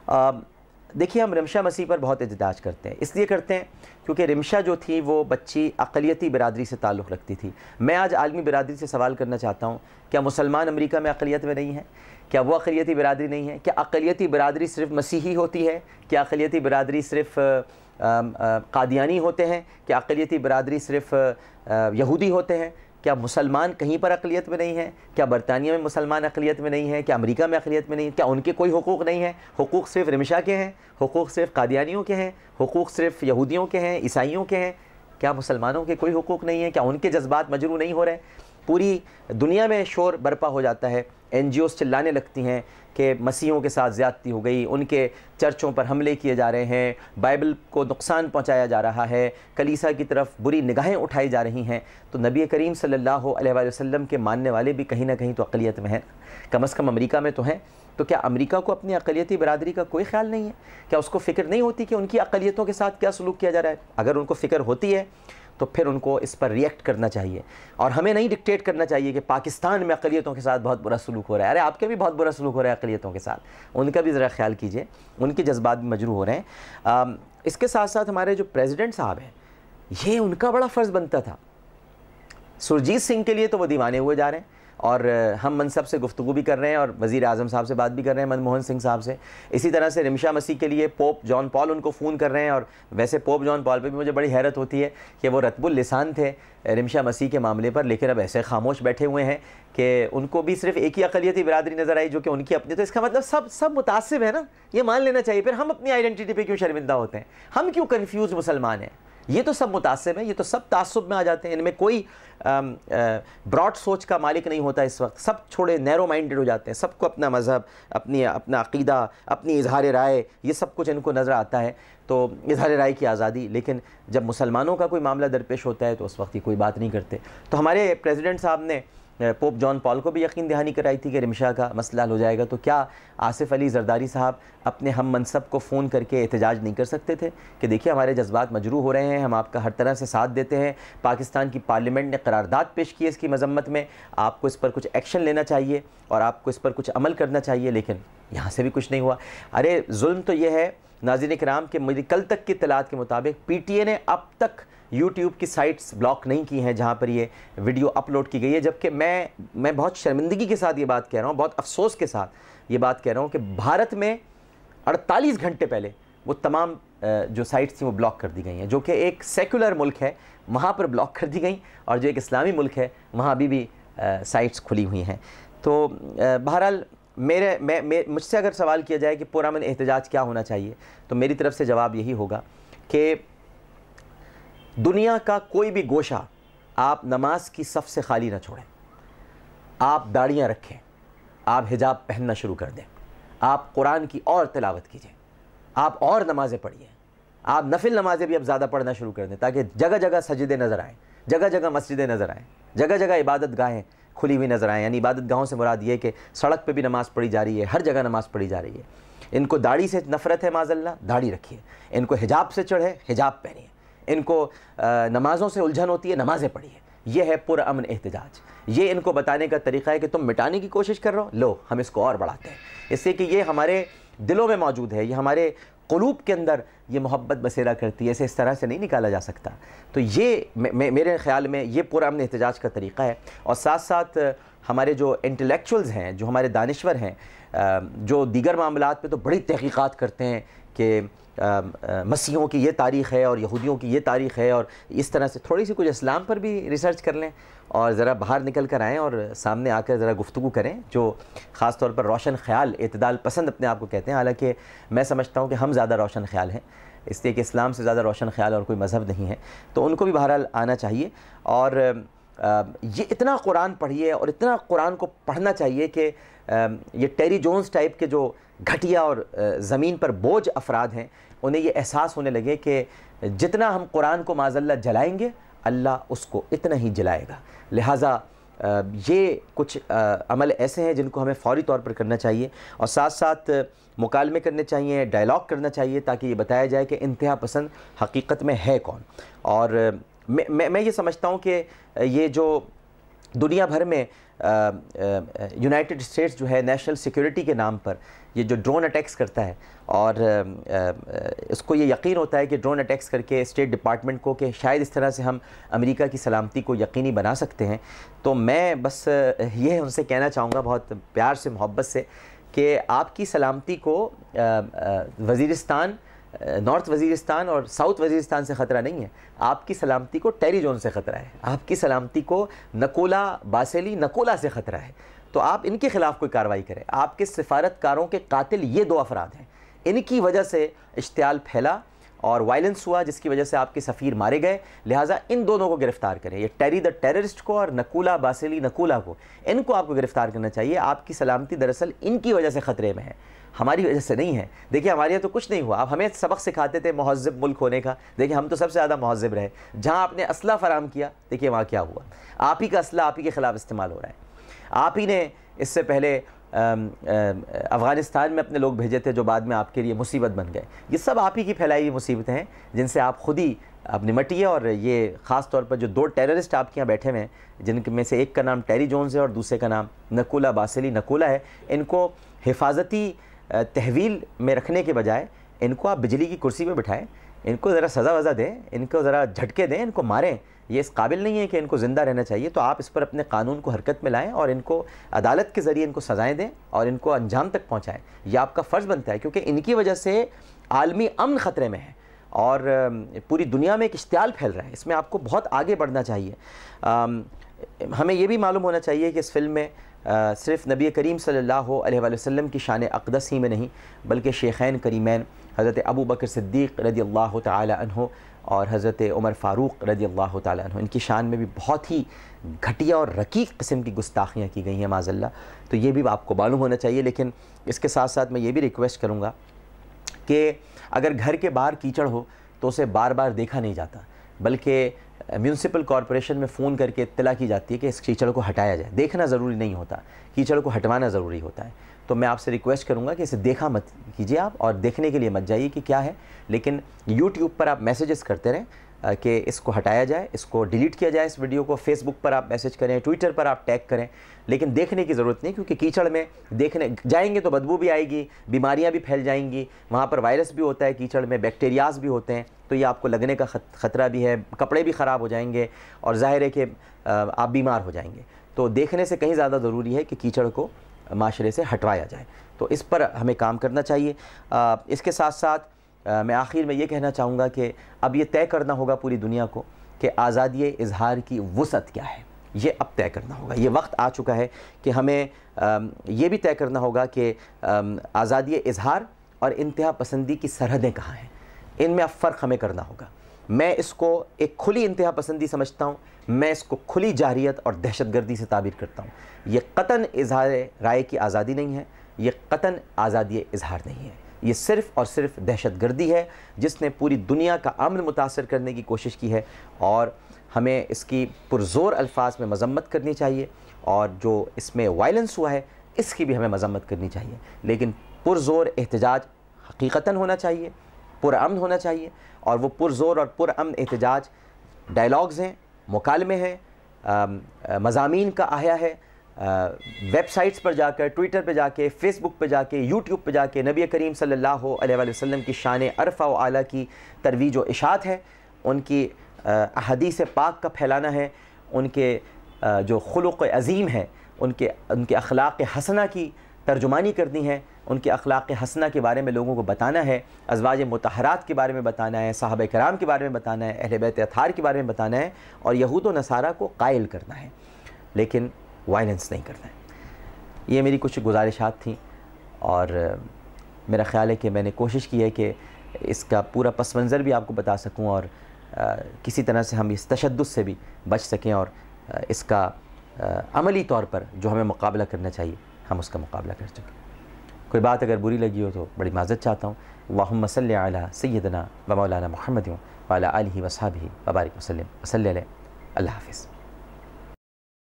دیکھیے ہم رمشا مسیح پر بہت احتجاج کرتے ہیں، اس لیے کرتے ہیں کیونکہ رمشا جو تھی وہ بچی اقلیتی برادری سے تعلق رکھتی تھی۔ میں آج عالمی برادری سے سوال کرنا چاہتا ہوں، کیا مسلمان امریکہ میں اقلیت میں نہیں ہیں؟ کیا وہ اقلیتی برادری نہیں ہے؟ کیا اقلیتی برادری صرف مسیحی ہوتی ہے؟ کیا اقلیتی برادری صرف قادیانی ہوتے ہیں؟ کیا اقلیتی برادری صرف یہودی ہوتے ہیں؟ کیا مسلمان کہیں پر اقلیت میں نہیں ہیں؟ کیا برطانیہ میں مسلمان اقلیت میں نہیں ہیں؟ کیا امریکہ میں اقلیت میں نہیں ہیں؟ کیا ان کے کوئی حقوق نہیں ہیں؟ حقوق صرف رمشا کے ہیں؟ حقوق صرف قادیانیوں کے ہیں؟ حقوق صرف یہودیوں کے ہیں، عیسائیوں کے ہیں؟ کیا مسلمانوں کے کوئی حقوق نہیں ہیں؟ کیا ان کے جذبات مجروح نہیں ہو رہے؟ پوری دنیا میں شور برپا ہو جاتا ہے، این جی اوز چلانے لگتی ہیں کہ مسیحیوں کے ساتھ زیادتی ہو گئی، ان کے چرچوں پر حملے کیے جا رہے ہیں، بائبل کو نقصان پہنچایا جا رہا ہے، کلیسا کی طرف بری نگاہیں اٹھائی جا رہی ہیں۔ تو نبی کریم صلی اللہ علیہ وآلہ وسلم کے ماننے والے بھی کہیں نہ کہیں تو اقلیت میں ہیں، کم از کم امریکہ میں تو ہیں۔ تو کیا امریکہ کو اپنی اقلیتی برادری کا کوئی خیال نہیں ہے؟ کیا اس کو فکر نہیں ہوتی کہ ان کی اقلیتوں کے ساتھ کیا سلوک کیا جا رہا ہے؟ اگر ان کو فکر ہوتی ہے تو پھر ان کو اس پر ریئیکٹ کرنا چاہیے، اور ہمیں نہیں ڈکٹیٹ کرنا چاہیے کہ پاکستان میں اقلیتوں کے ساتھ بہت برا سلوک ہو رہا ہے۔ ارے آپ کے بھی بہت برا سلوک ہو رہا ہے اقلیتوں کے ساتھ، ان کا بھی ذرا خیال کیجئے، ان کے جذبات بھی مجروح ہو رہے ہیں۔ اس کے ساتھ ساتھ ہمارے جو پریزیڈنٹ صاحب ہیں، یہ ان کا بڑا فرض بنتا تھا۔ سرجیت سنگھ کے لیے تو وہ دیوانے ہوئے جا رہے ہیں، اور ہم منصب سے گفتگو بھی کر رہے ہیں اور وزیر اعظم صاحب سے بات بھی کر رہے ہیں، منموہن سنگھ صاحب سے۔ اسی طرح سے رمشا مسیح کے لیے پوپ جان پال ان کو فون کر رہے ہیں، اور ویسے پوپ جان پال پہ بھی مجھے بڑی حیرت ہوتی ہے کہ وہ رطب اللسان تھے رمشا مسیح کے معاملے پر، لیکن اب ایسے خاموش بیٹھے ہوئے ہیں کہ ان کو بھی صرف ایک ہی اقلیتی برادری نظر آئی جو کہ ان کی اپنی۔ تو اس کا مطلب سب متعصب ہے نا، یہ مان لینا چاہیے۔ پھر ہم اپنی آئیڈینٹی پہ کیوں شرمندہ ہوتے ہیں؟ ہم کیوں کنفیوز مسلمان ہیں؟ یہ تو سب متعصب ہیں، یہ تو سب تعصب میں آ جاتے ہیں، ان میں کوئی براڈ سوچ کا مالک نہیں ہوتا اس وقت، سب چھوڑے نیرو مائنڈڈ ہو جاتے ہیں، سب کو اپنا مذہب، اپنا عقیدہ، اپنی اظہار رائے، یہ سب کچھ ان کو نظر آتا ہے، تو اظہار رائے کی آزادی۔ لیکن جب مسلمانوں کا کوئی معاملہ درپیش ہوتا ہے تو اس وقت یہ کوئی بات نہیں کرتے۔ تو ہمارے پریزیڈنٹ صاحب نے پوپ جان پال کو بھی یقین دہانی کرائی تھی کہ رمشا کا مسئلہ حل ہو جائے گا، تو کیا آصف علی زرداری صاحب اپنے ہم منصب کو فون کر کے احتجاج نہیں کر سکتے تھے کہ دیکھیے ہمارے جذبات مجروح ہو رہے ہیں، ہم آپ کا ہر طرح سے ساتھ دیتے ہیں، پاکستان کی پارلیمنٹ نے قرارداد پیش کی ہے اس کی مذمت میں، آپ کو اس پر کچھ ایکشن لینا چاہیے اور آپ کو اس پر کچھ عمل کرنا چاہیے، لیکن یہاں سے بھی کچھ نہیں ہوا۔ ارے ظلم تو یہ ہے ناظرین کرام کہ میری کل تک کی اطلاعات کے مطابق پی ٹی اے نے اب تک یوٹیوب کی سائٹس بلاک نہیں کی ہیں جہاں پر یہ ویڈیو اپلوڈ کی گئی ہے، جبکہ میں بہت شرمندگی کے ساتھ یہ بات کہہ رہا ہوں، بہت افسوس کے ساتھ یہ بات کہہ رہا ہوں کہ بھارت میں 48 گھنٹے پہلے وہ تمام جو سائٹس تھیں وہ بلاک کر دی گئی ہیں، جو کہ ایک سیکولر ملک ہے وہاں پر بلاک کر دی گئیں، اور جو ایک اسلامی ملک ہے وہاں ابھی بھی سائٹس کھلی ہوئی ہیں۔ تو بہرحال مجھ سے اگر سوال کیا جائے کہ پرامن احتجاج کیا ہونا چاہیے، تو میری طرف سے جواب یہی ہوگا کہ دنیا کا کوئی بھی گوشہ آپ نماز کی صف سے خالی نہ چھوڑیں، آپ داڑیاں رکھیں، آپ حجاب پہننا شروع کر دیں، آپ قرآن کی اور تلاوت کیجئے، آپ اور نمازیں پڑھیے، آپ نفل نمازیں بھی اب زیادہ پڑھنا شروع کر دیں تاکہ جگہ جگہ سجدے نظر آئیں، جگہ جگہ مسجدیں نظر آئیں، جگہ جگہ عبادت گاہیں کھلی ہوئی نظر آئیں۔ یعنی عبادت گاہوں سے مراد یہ کہ سڑک پہ بھی نماز پڑھی جا رہی ہے، ہر جگہ نماز پڑھی جا رہی ہے۔ ان کو داڑھی سے نفرت ہے معاذ اللہ، داڑھی رکھیے، ان کو حجاب سے چڑھ ہے، حجاب پہنیے، ان کو نمازوں سے الجھن ہوتی ہے، نمازیں پڑھیے۔ یہ ہے پرامن احتجاج۔ یہ ان کو بتانے کا طریقہ ہے کہ تم مٹانے کی کوشش کر رہے ہو، لو ہم اس کو اور بڑھاتے ہیں، اس سے کہ یہ ہمارے دلوں میں موجود ہے، یہ ہمارے قلوب کے اندر یہ محبت بسیرا کرتی ہے، اسے اس طرح سے نہیں نکالا جا سکتا۔ تو یہ میرے خیال میں یہ پرامن احتجاج کا طریقہ ہے۔ اور ساتھ ساتھ ہمارے جو انٹلیکچوئلز ہیں، جو ہمارے دانشور ہیں، جو دیگر معاملات پہ تو بڑی تحقیقات کرتے ہیں کہ مسیحوں کی یہ تاریخ ہے اور یہودیوں کی یہ تاریخ ہے، اور اس طرح سے تھوڑی سی کچھ اسلام پر بھی ریسرچ کر لیں اور ذرا باہر نکل کر آئیں اور سامنے آ کر ذرا گفتگو کریں، جو خاص طور پر روشن خیال، اعتدال پسند اپنے آپ کو کہتے ہیں، حالانکہ میں سمجھتا ہوں کہ ہم زیادہ روشن خیال ہیں، اس لیے کہ اسلام سے زیادہ روشن خیال اور کوئی مذہب نہیں ہے، تو ان کو بھی بہرحال آنا چاہیے۔ اور یہ اتنا قرآن پڑھیے اور اتنا قرآن کو پڑھنا چاہیے کہ یہ ٹیری جونز ٹائپ کے جو گھٹیا اور زمین پر بوجھ افراد ہیں، انہیں یہ احساس ہونے لگے کہ جتنا ہم قرآن کو معاذ اللہ جلائیں گے، اللہ اس کو اتنا ہی جلائے گا۔ لہٰذا یہ کچھ عمل ایسے ہیں جن کو ہمیں فوری طور پر کرنا چاہیے، اور ساتھ ساتھ مکالمے کرنے چاہیے، ڈائلاگ کرنا چاہیے، تاکہ یہ بتایا جائے کہ انتہا پسند حقیقت میں ہے کون۔ اور میں یہ سمجھتا ہوں کہ یہ جو دنیا بھر میں یونائٹڈ اسٹیٹس جو ہے نیشنل سیکیورٹی کے نام پر یہ جو ڈرون اٹیکس کرتا ہے اور اس کو یہ یقین ہوتا ہے کہ ڈرون اٹیکس کر کے اسٹیٹ ڈپارٹمنٹ کو کہ شاید اس طرح سے ہم امریکہ کی سلامتی کو یقینی بنا سکتے ہیں، تو میں بس یہ ان سے کہنا چاہوں گا بہت پیار سے محبت سے کہ آپ کی سلامتی کو وزیرستان، نارتھ وزیرستان اور ساؤتھ وزیرستان سے خطرہ نہیں ہے، آپ کی سلامتی کو ٹیری جون سے خطرہ ہے، آپ کی سلامتی کو نکولا باسیلی نکولا سے خطرہ ہے۔ تو آپ ان کے خلاف کوئی کارروائی کریں۔ آپ کے سفارتکاروں کے قاتل یہ 2 افراد ہیں، ان کی وجہ سے اشتعال پھیلا اور وائلنس ہوا جس کی وجہ سے آپ کے سفیر مارے گئے، لہٰذا ان دونوں کو گرفتار کریں، یہ ٹیری دا ٹیررسٹ کو اور نکولا باسیلی نکولا کو، ان کو آپ کو گرفتار کرنا چاہیے۔ آپ کی سلامتی دراصل ان کی وجہ سے خطرے میں ہے، ہماری وجہ سے نہیں ہے۔ دیکھیں ہمارے یہاں تو کچھ نہیں ہوا، آپ ہمیں سبق سکھاتے تھے مہذب ملک ہونے کا، دیکھیں ہم تو سب سے زیادہ مہذب رہے، جہاں آپ نے اسلحہ فراہم کیا دیکھیں وہاں کیا ہوا، آپ ہی کا اسلحہ آپ ہی کے خلاف استعمال ہو رہا ہے۔ آپ ہی نے اس سے پہلے افغانستان میں اپنے لوگ بھیجے تھے جو بعد میں آپ کے لیے مصیبت بن گئے، یہ سب آپ ہی کی پھیلائی ہوئی مصیبتیں ہیں جن سے آپ خود ہی اب نمٹیے۔ اور یہ خاص طور پر جو 2 ٹیررسٹ آپ کے یہاں بیٹھے ہوئے ہیں جن میں سے ایک کا نام ٹیری جونز ہے اور دوسرے کا نام نکولا باسیلی نکولا ہے، ان کو حفاظتی تحویل میں رکھنے کے بجائے ان کو آپ بجلی کی کرسی پہ بٹھائیں، ان کو ذرا سزا وزا دیں، ان کو ذرا جھٹکے دیں، ان کو ماریں، یہ اس قابل نہیں ہے کہ ان کو زندہ رہنا چاہیے۔ تو آپ اس پر اپنے قانون کو حرکت میں لائیں اور ان کو عدالت کے ذریعے ان کو سزائیں دیں اور ان کو انجام تک پہنچائیں، یہ آپ کا فرض بنتا ہے، کیونکہ ان کی وجہ سے عالمی امن خطرے میں ہے اور پوری دنیا میں ایک اشتعال پھیل رہا ہے، اس میں آپ کو بہت آگے بڑھنا چاہیے۔ ہمیں یہ بھی معلوم ہونا چاہیے کہ اس فلم میں صرف نبی کریم صلی اللہ علیہ وآلہ وسلم کی شان اقدس ہی میں نہیں بلکہ شیخین کریمین حضرت ابو بکر صدیق رضی اللہ تعالی عنہ اور حضرت عمر فاروق رضی اللہ تعالی عنہ، ان کی شان میں بھی بہت ہی گھٹیا اور رقیق قسم کی گستاخیاں کی گئی ہیں معاذ اللہ، تو یہ بھی آپ کو معلوم ہونا چاہیے۔ لیکن اس کے ساتھ ساتھ میں یہ بھی ریکویسٹ کروں گا کہ اگر گھر کے باہر کیچڑ ہو تو اسے بار بار دیکھا نہیں جاتا، بلکہ میونسپل کارپوریشن میں فون کر کے اطلاع کی جاتی ہے کہ اس کیچڑ کو ہٹایا جائے۔ دیکھنا ضروری نہیں ہوتا، کیچڑ کو ہٹوانا ضروری ہوتا ہے۔ تو میں آپ سے ریکویسٹ کروں گا کہ اسے دیکھا مت کیجیے آپ، اور دیکھنے کے لیے مت جائیے کہ کیا ہے، لیکن یوٹیوب پر آپ میسیجز کرتے رہیں کہ اس کو ہٹایا جائے، اس کو ڈیلیٹ کیا جائے اس ویڈیو کو، فیس بک پر آپ میسیج کریں، ٹویٹر پر آپ ٹیگ کریں، لیکن دیکھنے کی ضرورت نہیں، کیونکہ کیچڑ میں دیکھنے جائیں گے تو بدبو بھی آئے گی، بیماریاں بھی پھیل جائیں گی، وہاں پر وائرس بھی ہوتا ہے کیچڑ میں، بیکٹیریاز بھی ہوتے ہیں، تو یہ آپ کو لگنے کا خطرہ بھی ہے، کپڑے بھی خراب ہو جائیں گے اور ظاہر ہے کہ آپ بیمار ہو جائیں گے۔ تو دیکھنے سے کہیں زیادہ ضروری ہے کہ کیچڑ کو معاشرے سے ہٹوایا جائے، تو اس پر ہمیں کام کرنا چاہیے۔ اس کے ساتھ ساتھ میں آخر میں یہ کہنا چاہوں گا کہ اب یہ طے کرنا ہوگا پوری دنیا کو کہ آزادی اظہار کی وسعت کیا ہے، یہ اب طے کرنا ہوگا۔ یہ وقت آ چکا ہے کہ ہمیں یہ بھی طے کرنا ہوگا کہ آزادی اظہار اور انتہا پسندی کی سرحدیں کہاں ہیں، ان میں اب فرق ہمیں کرنا ہوگا۔ میں اس کو ایک کھلی انتہا پسندی سمجھتا ہوں، میں اس کو کھلی جارحیت اور دہشت گردی سے تعبیر کرتا ہوں۔ یہ قطعاً اظہار رائے کی آزادی نہیں ہے، یہ قطعاً آزادی اظہار نہیں ہے، یہ صرف اور صرف دہشت گردی ہے جس نے پوری دنیا کا امن متاثر کرنے کی کوشش کی ہے، اور ہمیں اس کی پرزور الفاظ میں مذمت کرنی چاہیے، اور جو اس میں وائلنس ہوا ہے اس کی بھی ہمیں مذمت کرنی چاہیے، لیکن پرزور احتجاج حقیقتاً ہونا چاہیے، پرامن ہونا چاہیے، اور وہ پرزور اور پرامن احتجاج ڈائلاگز ہیں، مکالمے ہیں، مضامین کا احیا ہے، ویب سائٹس پر جا کر، ٹویٹر پہ جا کے، فیس بک پہ جا کے، یوٹیوب پہ جا کے نبی کریم صلی اللہ علیہ وآلہ وسلم کی شان عرفہ و اعلیٰ کی ترویج و اشاعت ہے، ان کی احادیث پاک کا پھیلانا ہے، ان کے جو خلق عظیم ہے ان کے اخلاق حسنہ کی ترجمانی کرنی ہے، ان کے اخلاق حسنہ کے بارے میں لوگوں کو بتانا ہے، ازواج مطہرات کے بارے میں بتانا ہے، صحابہ کرام کے بارے میں بتانا ہے، اہل بیت اطہار کے بارے میں بتانا ہے، اور یہود و نصارہ کو قائل کرنا ہے، لیکن وائلنس نہیں کرنا ہے۔ یہ میری کچھ گزارشات تھیں، اور میرا خیال ہے کہ میں نے کوشش کی ہے کہ اس کا پورا پس منظر بھی آپ کو بتا سکوں، اور کسی طرح سے ہم اس تشدد سے بھی بچ سکیں، اور اس کا عملی طور پر جو ہمیں مقابلہ کرنا چاہیے ہم اس کا مقابلہ کر سکیں۔ کوئی بات اگر بری لگی ہو تو بڑی معذرت چاہتا ہوں۔ اللہم صلی علی سیدنا و مولانا محمد وعلی آلہ وصحبہ وبارک وسلم وصلی علیہ۔ اللہ حافظ۔